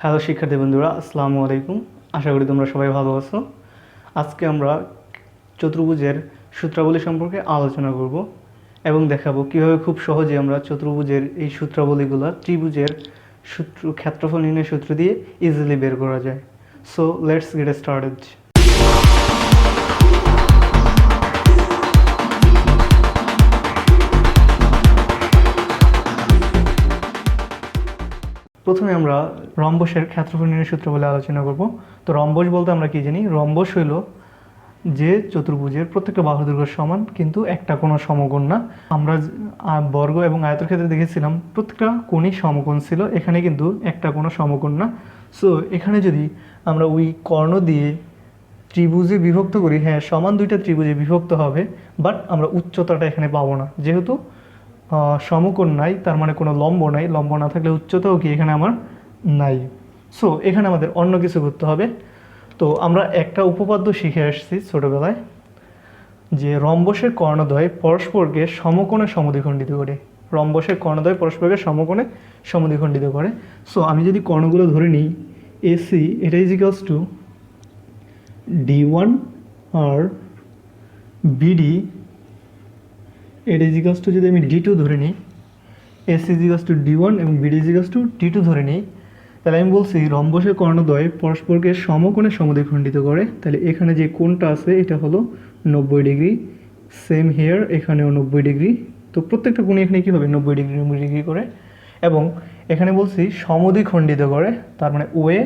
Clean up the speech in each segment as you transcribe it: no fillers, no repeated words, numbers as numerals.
Hello শিক্ষার্থী বন্ধুরা, আসসালামু আলাইকুম। আশা করি তোমরা সবাই ভালো আছো। আজকে আমরা চতুর্ভুজের সূত্রাবলী সম্পর্কে আলোচনা করব এবং দেখাবো কীভাবে খুব সহজে আমরা চতুর্ভুজের এই সূত্রাবলীগুলো ত্রিভুজের ক্ষেত্রফল নির্ণয়ের সূত্র দিয়ে ইজিলি বের করা যায়। So let's get started. প্রথমে আমরা রম্বসের ক্ষেত্রফল নির্ণয়ের সূত্র বলে আলোচনা করব। তো রম্বস বলতে আমরা কি জানি? রম্বস হইল যে চতুর্ভুজের প্রত্যেকটা বাহুর দৈর্ঘ্য সমান কিন্তু একটা কোনো সমকোণ না। আমরা বর্গ এবং আয়তের ক্ষেত্রে দেখেছিলাম প্রত্যেকটা কোণই সমকোণ ছিল, এখানে কিন্তু একটা কোনো সমকোণ না। সো এখানে যদি আমরা ওই কর্ণ দিয়ে ত্রিভুজে বিভক্ত করি, হ্যাঁ সমান দুইটা ত্রিভুজে বিভক্ত হবে, বাট আমরা উচ্চতাটা এখানে পাবো না, যেহেতু সমকোণ নাই, তার মানে কোনো লম্ব নাই। লম্ব না থাকলে উচ্চতাও কি এখানে আমার নাই। সো এখানে আমাদের অন্য কিছু করতে হবে। তো আমরা একটা উপপাদ্য শিখে আসছি ছোটোবেলায়, যে রম্বসের কর্ণদ্বয় পরস্পরকে সমকোণে সমদ্বিখণ্ডিত করে। রম্বসের কর্ণদ্বয় পরস্পরকে সমকোণে সমদ্বিখণ্ডিত করে। সো আমি যদি কর্ণগুলো ধরে নিই, এসি এটা ইজ ইকুয়ালস টু D1 আর বিডি এটা ইজ ইকুয়ালস টু, যদি আমি D2 ধরে নিই, AC is equals to D1 এবং BD is equals two D2 ধরে নিই, তাহলে আমি বলছি রম্বসের কর্ণদ্বয় পরস্পরকে সমকোণে সমদ্বিখণ্ডিত করে। তাহলে এখানে যে কোণটা আছে এটা হলো 90 ডিগ্রি, সেম হেয়ার এখানেও 90 ডিগ্রি। তো প্রত্যেকটা কোণে এখানে কী হবে? 90 ডিগ্রি 90 ডিগ্রি করে। এবং এখানে বলছি সমদ্বিখণ্ডিত করে, তার মানে OA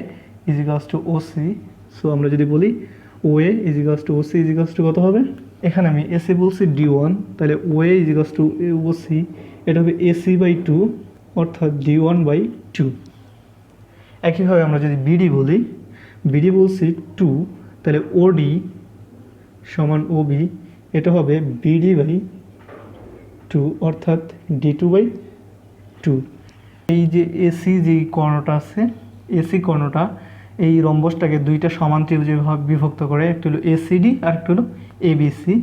is equals two OC. So আমরা যদি বলি OA is equals two OC is equals two কত হবে? এখানে আমি এসি বলছি D1, তাহলে OA is equals two OC, এটা হবে এসি বাই 2 অর্থাৎ D1 বাই 2। একইভাবে আমরা যদি বিডি বলি, বিডি বলছি 2, তাহলে ওডি সমান ওবি, এটা হবে বিডি বাই 2 অর্থাৎ D2 বাই 2। এই যে এসি যে কর্ণটা আছে, এসি কর্ণটা এই রম্বসটাকে দুইটা সমান ত্রিভুজে বিভক্ত করে, একটা হলো এসিডি আর একটা হলো এবিসি।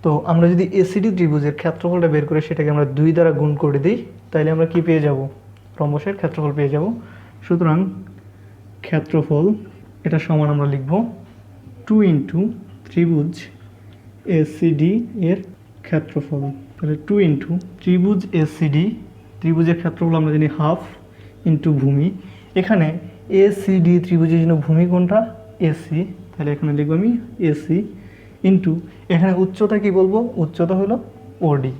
তো আমরা যদি এসিডি ত্রিভুজের ক্ষেত্রফলটা বের করে সেটাকে আমরা 2 দ্বারা গুণ করে দিই, তাহলে আমরা কি পেয়ে যাব? রম্বসের ক্ষেত্রফল পেয়ে যাব। সুতরাং ক্ষেত্রফল এটা সমান আমরা লিখব 2 ইন্টু ত্রিভুজ এসিডি এর ক্ষেত্রফল। তাহলে 2 ইন্টু ত্রিভুজ এসিডি, ত্রিভুজের ক্ষেত্রফল আমরা জানি হাফ ইন্টু ভূমি। এখানে এসিডি ত্রিভুজের জন্য ভূমি কোনটা? এসি, তাহলে এখানে লিখব আমি এসি ইন্টু এখানে উচ্চতা কি বলবো? উচ্চতা হলো ওডি।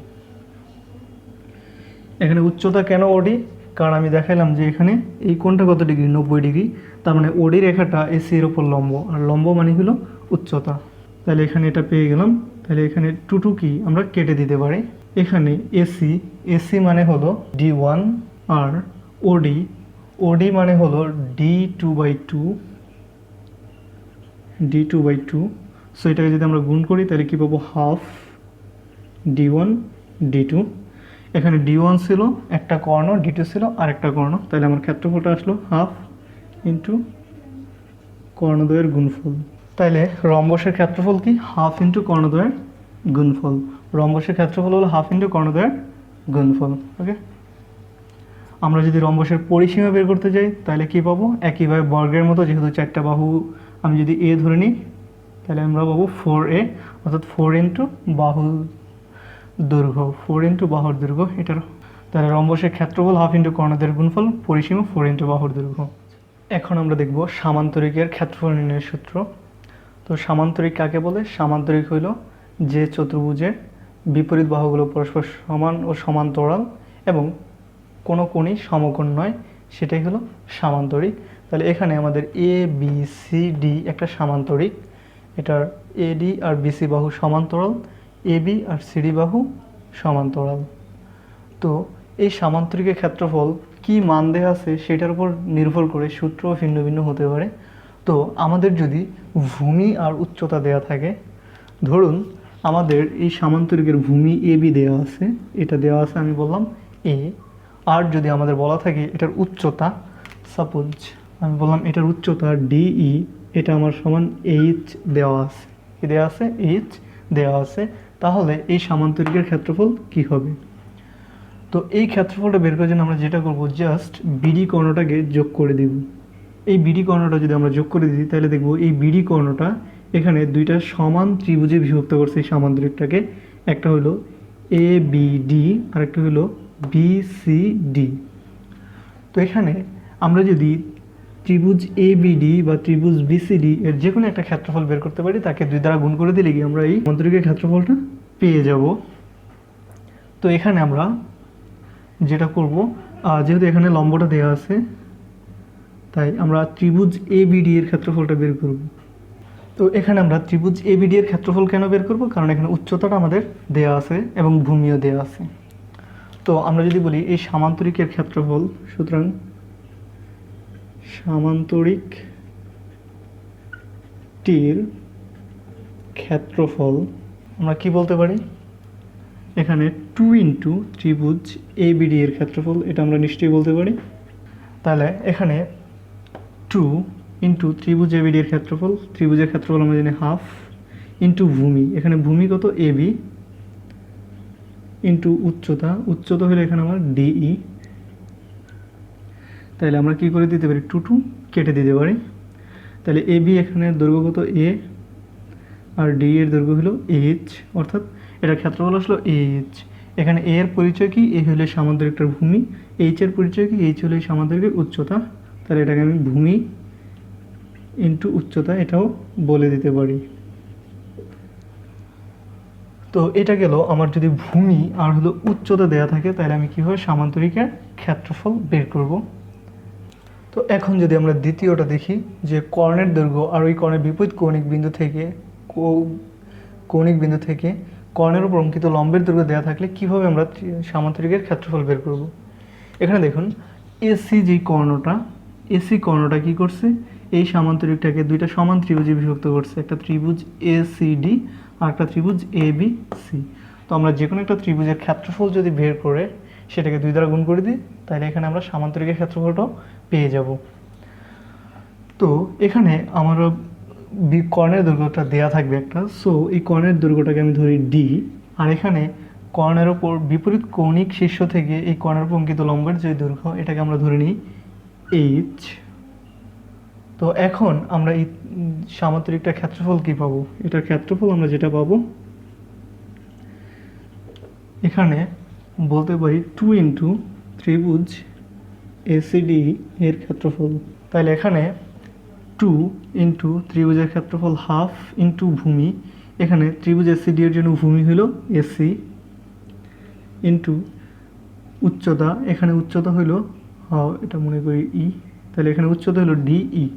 এখানে উচ্চতা কেন ওডি? কারণ আমি দেখাইলাম যে এখানে এই কোণটা কত ডিগ্রি? 90 ডিগ্রি, তার মানে ওডি রেখাটা এসি এর ওপর লম্ব, আর লম্ব মানে হলো উচ্চতা। তাহলে এখানে এটা পেয়ে গেলাম। তাহলে এখানে টু কি আমরা কেটে দিতে পারি। এখানে এসি, এসি মানে হলো D1 আর ওডি, ওডি মানে হলো D2 by 2, D2 by 2। So এটাকে যদি আমরা গুণ করি তাহলে কী পাবো? Half D1 D2। এখানে D1 ছিল একটা কর্ণ, D2 ছিল আরেকটা কর্ণ, তাহলে আমার ক্ষেত্রফলটা আসলো হাফ ইন্টু কর্ণদ্বয়ের গুণফল। তাইলে রম্বসের ক্ষেত্রফল কি? হাফ ইন্টু কর্ণদ্বয়ের গুণফল। রম্বসের ক্ষেত্রফল হলো হাফ ইন্টু কর্ণদ্বয়ের গুণফল। ওকে, আমরা যদি রম্বসের পরিসীমা বের করতে যাই তাহলে কী পাবো? একইভাবে বর্গের মতো, যেহেতু 4টা বাহু আমি যদি এ ধরে নিই তাহলে আমরা পাবো 4a, অর্থাৎ 4 ইন্টু বাহু দৈর্ঘ্য, 4 ইন্টু বাহুর দৈর্ঘ্য এটার। তাহলে রম্বসের ক্ষেত্রফল হাফ ইন্টু কর্ণদ্বয়ের গুণফল, পরিসীমা 4 ইন্টু বাহুর দৈর্ঘ্য। এখন আমরা দেখব সামান্তরিকের ক্ষেত্রফল নির্ণয়ের সূত্র। তো সামান্তরিক কাকে বলে? সামান্তরিক হইল যে চতুর্ভুজের বিপরীত বাহুগুলো পরস্পর সমান ও সমান্তরাল এবং কোনো কোণই সমকোণ নয়, সেটাই হলো সামান্তরিক। তাহলে এখানে আমাদের এ বি সি ডি একটা সামান্তরিক, এটার এডি আর বিসি বাহু সমান্তরাল, এবি আর সিডি বাহু সমান্তরাল। তো এই সামান্তরিকের ক্ষেত্রফল কি মান দেওয়া আছে সেটার উপর নির্ভর করে সূত্র ভিন্ন ভিন্ন হতে পারে। তো আমাদের যদি ভূমি আর উচ্চতা দেওয়া থাকে, ধরুন আমাদের এই সামান্তরিকের ভূমি এবি দেওয়া আছে, এটা দেওয়া আছে আমি বললাম এ, আর যদি আমাদের বলা থাকে এটার উচ্চতা, সাপোজ আমি বললাম এটার উচ্চতা ডিই, এটা আমার সমান এইচ দেওয়া আছে, কি দেওয়া আছে? এইচ দেওয়া আছে, তাহলে এই সামান্তরিকের ক্ষেত্রফল কি হবে? তো এই ক্ষেত্রফলটা বের করার জন্য আমরা যেটা করব, জাস্ট বিডি কর্ণটাকে যোগ করে দিব। এই বিডি কর্ণটা যদি আমরা যোগ করে দিই তাহলে দেখব এই বিডি কর্ণটা এখানে দুইটা সমান ত্রিভুজে বিভক্ত করছে এই সামান্তরিকটাকে। একটা হলো এ বি ডি আর একটা হলো বি সি ডি। তো এখানে আমরা যদি ত্রিভুজ এ বিডি বা ত্রিভুজ বিসিডি এর যে কোনো একটা ক্ষেত্রফল বের করতে পারি, তাকে 2 দ্বারা গুণ করে দিলে কি আমরা এই সামান্তরিকের ক্ষেত্রফলটা পেয়ে যাব। তো এখানে আমরা যেটা করব, যেহেতু এখানে লম্বটা দেওয়া আছে, তাই আমরা ত্রিভুজ এ বিডি এর ক্ষেত্রফলটা বের করব। তো এখানে আমরা ত্রিভুজ এ বিডি এর ক্ষেত্রফল কেন বের করব? কারণ এখানে উচ্চতাটা আমাদের দেওয়া আছে এবং ভূমিও দেওয়া আছে। তো আমরা যদি বলি এই সামান্তরিকের ক্ষেত্রফল, সুতরাং সামান্তরিকটির ক্ষেত্রফল আমরা কি বলতে পারি? এখানে 2 ইন্টু ত্রিভুজ এ বিডি এর ক্ষেত্রফল, এটা আমরা নিশ্চয়ই বলতে পারি। তাহলে এখানে 2 ইন্টু ত্রিভুজ এ বিডি এর ক্ষেত্রফল, ত্রিভুজের ক্ষেত্রফল আমরা জানি হাফ, ইন্টু ভূমি, এখানে ভূমি কত এ বি, ইন্টু উচ্চতা, উচ্চতা হলো এখানে আমার ডিই। তাহলে আমরা কি করে দিতে পারি? 2 কেটে দিতে পারি। তাহলে এ বি এখানে দৈর্ঘ্য কত এ, আর ডি এর দৈর্ঘ্য হলো এইচ, অর্থাৎ এটার ক্ষেত্রফল আসলো এইচ। এখানে এ এর পরিচয় কি? এ হলো সামান্তরিকটার ভূমি। এইচ এর পরিচয় কি? এইচ হলো সামান্তরিকের উচ্চতা। তাহলে এটাকে আমি ভূমি ইন্টু উচ্চতা এটাও বলে দিতে পারি। তো এটা গেল আমার যদি ভূমি আর হলো উচ্চতা দেয়া থাকে, তাহলে আমি কীভাবে সামান্তরিকের ক্ষেত্রফল বের করব। তো এখন যদি আমরা দ্বিতীয়টা দেখি, যে কর্ণের দৈর্ঘ্য আর ওই কর্ণের বিপরীত কৌণিক বিন্দু থেকে কর্ণের উপর অঙ্কিত লম্বের দৈর্ঘ্য দেওয়া থাকলে কিভাবে আমরা সামান্তরিকের ক্ষেত্রফল বের করব। এখানে দেখুন এসি যে কর্ণটা, এসি কর্ণটা কি করছে? এই সামান্তরিকটাকে দুইটা সমান ত্রিভুজে বিভক্ত করছে, একটা ত্রিভুজ এ সি ডি আর একটা ত্রিভুজ এ বি সি। তো আমরা যে কোনো একটা ত্রিভুজের ক্ষেত্রফল যদি বের করে সেটাকে 2 দ্বারা গুণ করে দিই, তাহলে এখানে আমরা সামান্তরিকের ক্ষেত্রফলটাও পেয়ে যাব। তো এখানে আমার কর্ণের দৈর্ঘ্যটা দেয়া থাকবে একটা, সো এই কর্ণের দৈর্ঘ্যটাকে আমি ধরি ডি, আর এখানে কর্ণের ওপর বিপরীত কৌণিক শীর্ষ থেকে এই কর্ণের উপর অঙ্কিত লম্বের যে দৈর্ঘ্য, এটাকে আমরা ধরে নিই এইচ। তো এখন আমরা এই সামান্তরিকটার ক্ষেত্রফল কি পাবো? এটার ক্ষেত্রফল আমরা যেটা পাবো এখানে বলতে পারি 2 ইন্টু ত্রিভুজ এসিডি এর ক্ষেত্রফল। তাহলে এখানে 2 ইন্টু ত্রিভুজের ক্ষেত্রফল হাফ ইন্টু ভূমি, এখানে ত্রিভুজ এসিডি এর জন্য ভূমি হলো এসি, ইন্টু উচ্চতা, এখানে উচ্চতা হলো এটা মনে করি ই, তাহলে এখানে উচ্চতা হলো ডিই।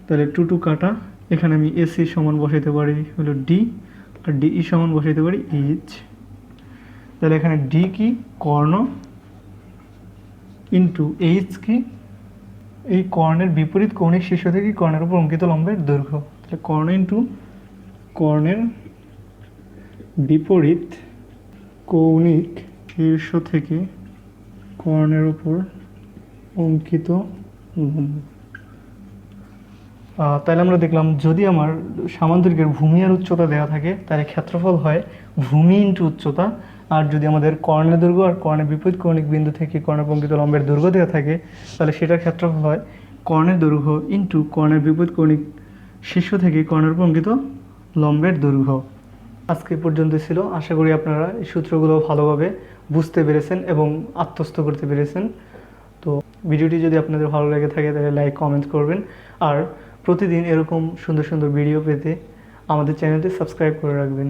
তাহলে 2 কাটা, এখানে আমি এসি সমান বসাইতে পারি হলো ডি, আর ডিই সমান বসাইতে পারি এইচ। তাহলে এখানে ডি কি? কর্ণ, ইন্টু এইচ কি? এই কর্ণের বিপরীত কৌণিক শীর্ষ থেকে কর্ণের উপর অঙ্কিত লম্বের দৈর্ঘ্য। তাহলে কর্ণ ইন্টু কর্ণের বিপরীত কৌণিক শীর্ষ থেকে কর্ণের উপর অঙ্কিত লম্ব। তাহলে আমরা দেখলাম যদি আমার সামান্তরিকের ভূমি আর উচ্চতা দেওয়া থাকে, তাহলে ক্ষেত্রফল হয় ভূমি ইন্টু উচ্চতা। আর যদি আমাদের কর্ণের দৈর্ঘ্য আর কর্ণের বিপরীত কৌণিক বিন্দু থেকে কর্ণের অঙ্কিত লম্বের দৈর্ঘ্য দেওয়া থাকে, তাহলে সেটার ক্ষেত্রফল হয় কর্ণের দৈর্ঘ্য ইন্টু কর্ণের বিপরীত কৌণিক শীর্ষ থেকে কর্ণের অঙ্কিত লম্বের দৈর্ঘ্য। আজকে পর্যন্ত ছিল। আশা করি আপনারা এই সূত্রগুলো ভালোভাবে বুঝতে পেরেছেন এবং আত্মস্থ করতে পেরেছেন। তো ভিডিওটি যদি আপনাদের ভালো লেগে থাকে তাহলে লাইক কমেন্ট করবেন, আর প্রতিদিন এরকম সুন্দর সুন্দর ভিডিও পেতে আমাদের চ্যানেলটি সাবস্ক্রাইব করে রাখবেন।